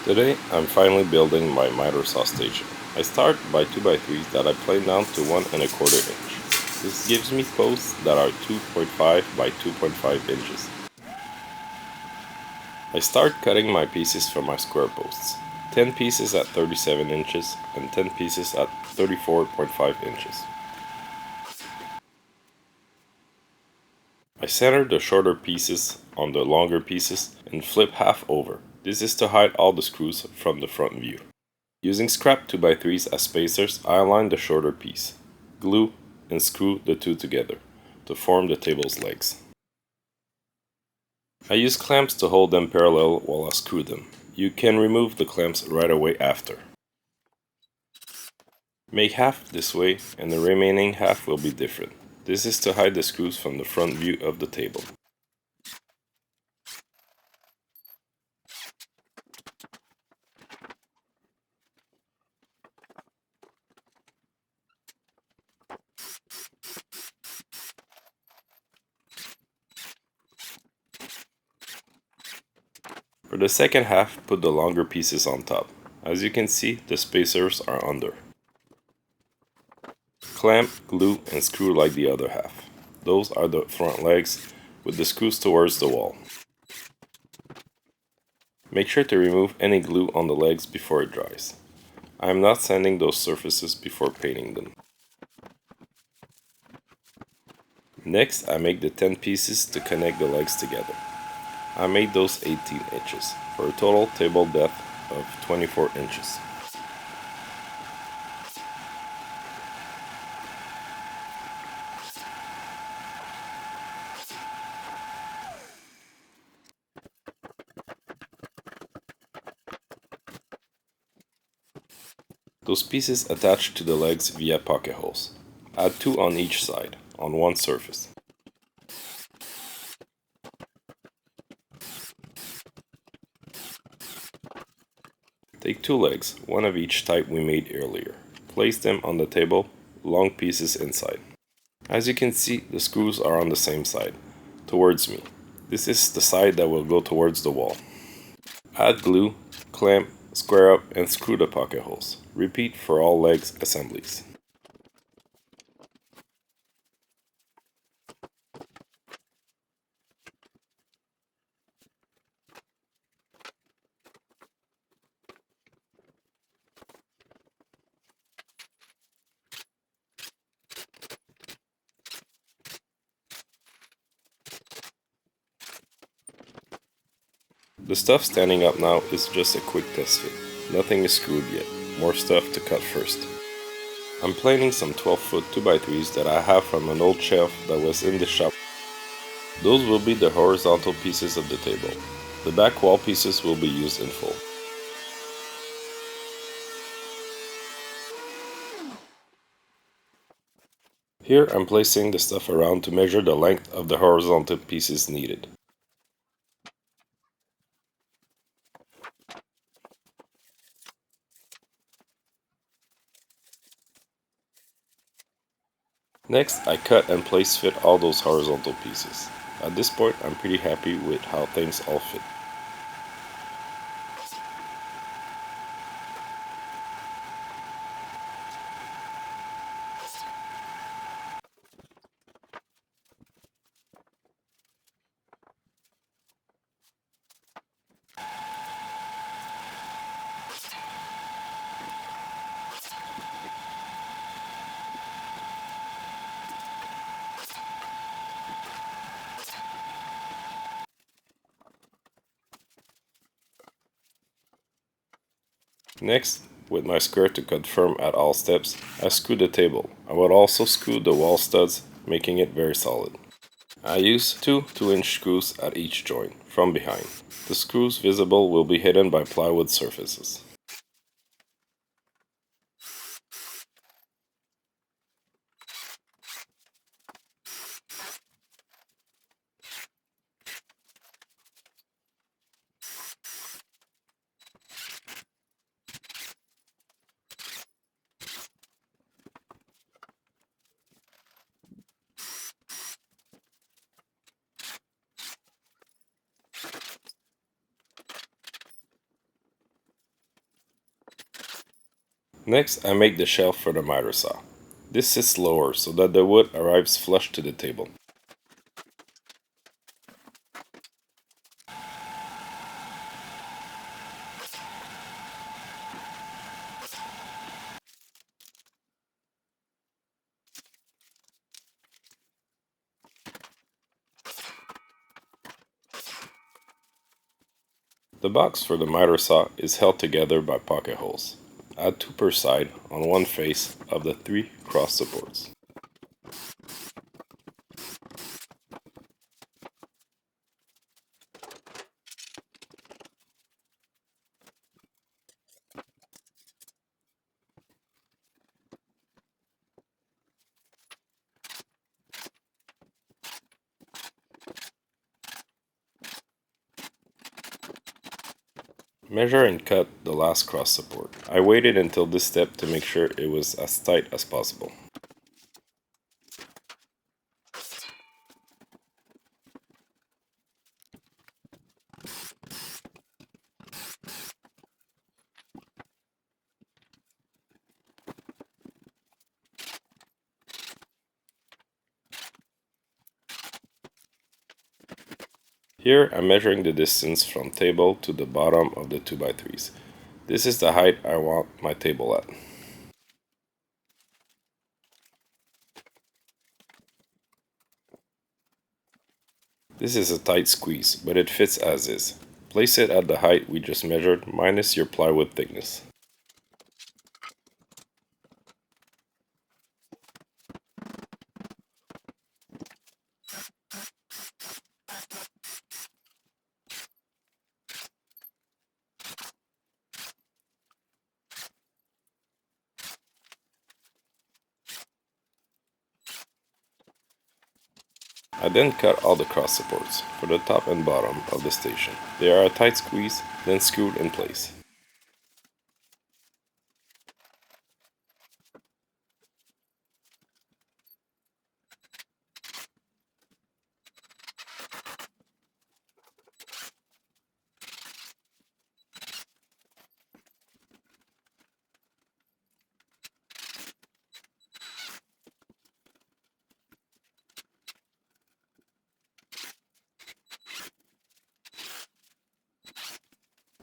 Today I'm finally building my miter saw station. I start by 2x3s that I plane down to 1 1/4 inch. This gives me posts that are 2.5 by 2.5 inches. I start cutting my pieces from my square posts. 10 pieces at 37 inches and 10 pieces at 34.5 inches. I center the shorter pieces on the longer pieces and flip half over. This is to hide all the screws from the front view. Using scrap 2x3s as spacers, I align the shorter piece, glue and screw the two together to form the table's legs. I use clamps to hold them parallel while I screw them. You can remove the clamps right away after. Make half this way and the remaining half will be different. This is to hide the screws from the front view of the table. For the second half, put the longer pieces on top. As you can see, the spacers are under. Clamp, glue and screw like the other half. Those are the front legs with the screws towards the wall. Make sure to remove any glue on the legs before it dries. I am not sanding those surfaces before painting them. Next, I make the 10 pieces to connect the legs together. I made those 18 inches for a total table depth of 24 inches. Those pieces attach to the legs via pocket holes. Add 2 on each side, on one surface. Take 2 legs, one of each type we made earlier. Place them on the table, long pieces inside. As you can see, the screws are on the same side, towards me. This is the side that will go towards the wall. Add glue, clamp, square up and screw the pocket holes. Repeat for all legs assemblies. The stuff standing up now is just a quick test fit. Nothing is screwed yet. More stuff to cut first. I'm planing some 12-foot 2x3s that I have from an old shelf that was in the shop. Those will be the horizontal pieces of the table. The back wall pieces will be used in full. Here I'm placing the stuff around to measure the length of the horizontal pieces needed. Next, I cut and place fit all those horizontal pieces. At this point, I'm pretty happy with how things all fit. Next, with my square to confirm at all steps, I screw the table. I would also screw the wall studs, making it very solid. I use two 2-inch screws at each joint, from behind. The screws visible will be hidden by plywood surfaces. Next, I make the shelf for the miter saw. This sits lower so that the wood arrives flush to the table. The box for the miter saw is held together by pocket holes. Add 2 per side on one face of the 3 cross supports. Measure and cut the last cross support. I waited until this step to make sure it was as tight as possible. Here I'm measuring the distance from table to the bottom of the 2x3s. This is the height I want my table at. This is a tight squeeze, but it fits as is. Place it at the height we just measured minus your plywood thickness. I then cut all the cross supports for the top and bottom of the station. They are a tight squeeze, then screwed in place.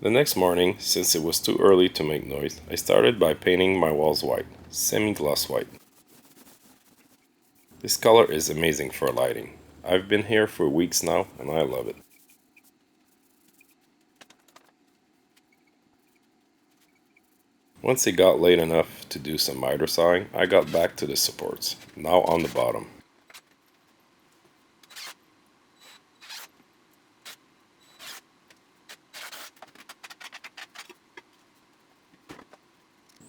The next morning, since it was too early to make noise, I started by painting my walls white, semi-gloss white. This color is amazing for lighting. I've been here for weeks now and I love it. Once it got late enough to do some miter sawing, I got back to the supports, now on the bottom.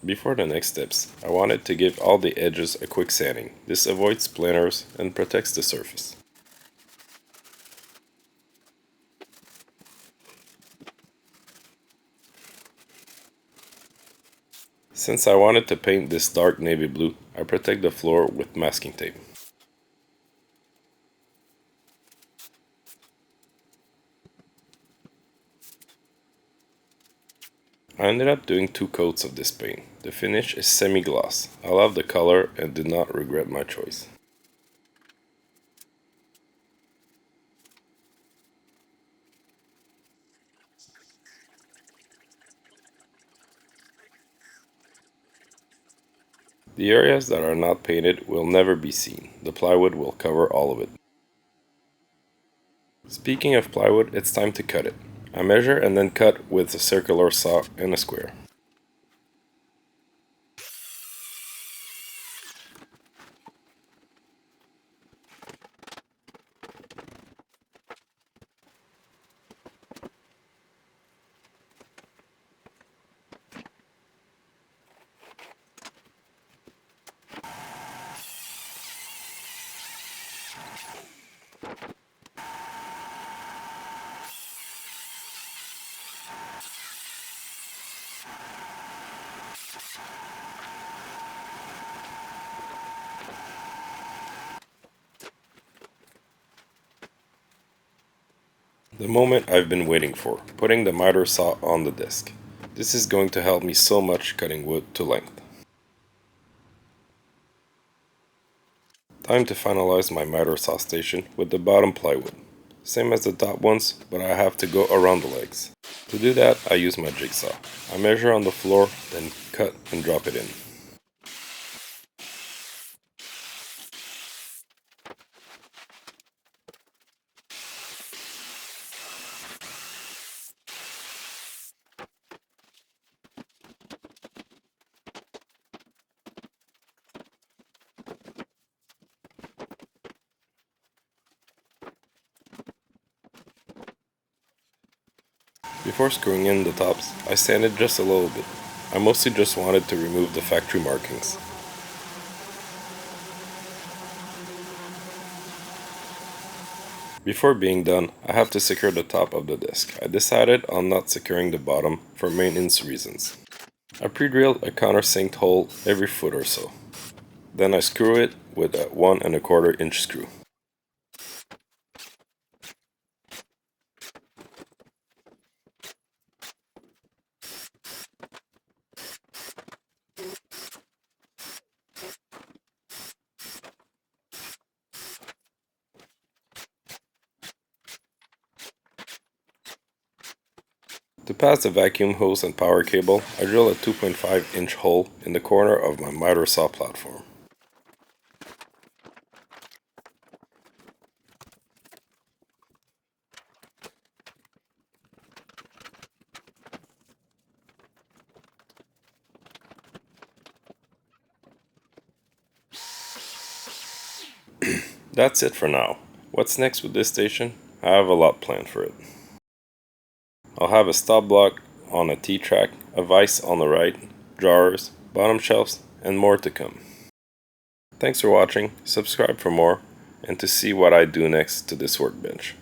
Before the next steps, I wanted to give all the edges a quick sanding. This avoids splinters and protects the surface. Since I wanted to paint this dark navy blue, I protect the floor with masking tape. I ended up doing 2 coats of this paint. The finish is semi-gloss. I love the color and did not regret my choice. The areas that are not painted will never be seen. The plywood will cover all of it. Speaking of plywood, it's time to cut it. I measure and then cut with a circular saw and a square. The moment I've been waiting for, putting the miter saw on the disc. This is going to help me so much cutting wood to length. Time to finalize my miter saw station with the bottom plywood. Same as the top ones, but I have to go around the legs. To do that, I use my jigsaw. I measure on the floor, then cut and drop it in. Before screwing in the tops, I sanded just a little bit. I mostly just wanted to remove the factory markings. Before being done, I have to secure the top of the desk. I decided on not securing the bottom for maintenance reasons. I pre-drilled a countersinked hole every foot or so. Then I screw it with a 1 1/4 inch screw. To pass the vacuum hose and power cable, I drill a 2.5 inch hole in the corner of my miter saw platform. That's it for now. What's next with this station? I have a lot planned for it. I'll have a stop block on a T-track, a vise on the right, drawers, bottom shelves, and more to come. Thanks for watching, subscribe for more, and to see what I do next to this workbench.